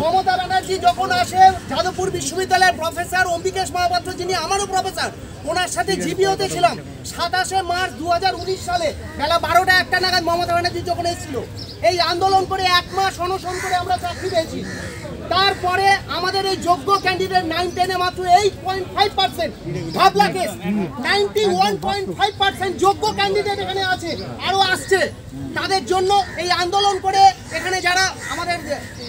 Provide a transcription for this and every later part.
মমতা ব্যানার্জি যখন আসে যাদবপুর বিশ্ববিদ্যালয়ের প্রফেসর অম্বিকেশ মহাপাত্র, যিনি আমারও প্রফেসর, ওনার সাথে জিপিওতে ছিলাম 27শে মার্চ 2019 সালে বেলা 12টা 1টা নাগাদ মমতা ব্যানার্জি যখন এসেছিল। এই আন্দোলন করে 1 মাস অনশন করে আমরা চাকরি পেয়েছি। তারপরে আমাদের এই যোগ্য ক্যান্ডিডেট 9-10 এ মাত্র 8.5%, ভাবলা কেস 91.5% যোগ্য ক্যান্ডিডেট এখানে আছে, আরো আসছে। তাদের জন্য এই আন্দোলন করে এখানে যারা আমাদের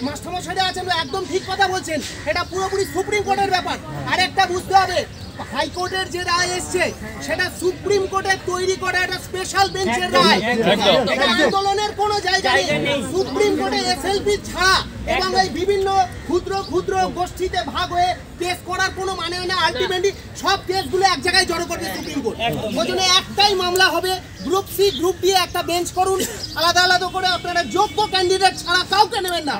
মাস্টারমশাইরা আছেন একদম ঠিক কথা বলছেন, এটা পুরোপুরি সুপ্রিম কোর্টের ব্যাপার। আরেকটা বুঝতে হবে, হাইকোর্টের যে রায় এসছে সেটা সুপ্রিম কোর্টের তৈরি করা একটা স্পেশাল বেঞ্চের রায়। এটা আন্দোলনের কোনো জায়গা নেই। সুপ্রিম কোর্টে এসএলপি ছাড়া এবং এই বিভিন্ন ক্ষুদ্র ক্ষুদ্র গোষ্ঠীতে ভাগ হয়ে কেস করার কোনো মানে হয় না। আলটিমেটলি সব কেসগুলো এক জায়গায় জড়ো করবে সুপ্রিম কোর্ট। ওই জন্য একটাই মামলা হবে, গ্রুপ সি গ্রুপ ডি একটা বেঞ্চ করুন, আলাদা আলাদা করে আপনারা যোগ্য ক্যান্ডিডেট ছাড়া কাউকে নেবেন না।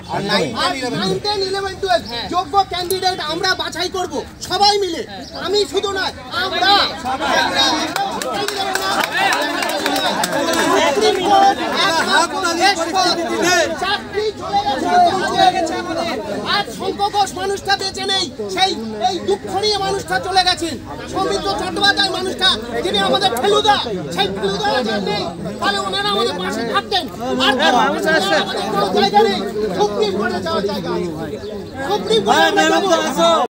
আর 9, 10, 11, 12 যোগ্য ক্যান্ডিডেট আমরা বাছাই করব সবাই মিলে, আমি শুধু নয়, আমরা আজ সংখ্যক মানুষটা বেঁচে নেই, সেই এই দুঃখ নিয়ে মানুষটা চলে গেছেন। সৌমিত্র চট্টোপাধ্যায় মানুষটা, যিনি আমাদের ফেলুদা, সেই ফেলুদা নেই, তাহলে ওনারা আমাদের পাশে থাকতেন। আর জায়গা নেই, সুপ্রিম কোর্টে যাওয়ার জায়গা আছে, সুপ্রিম কোর্টে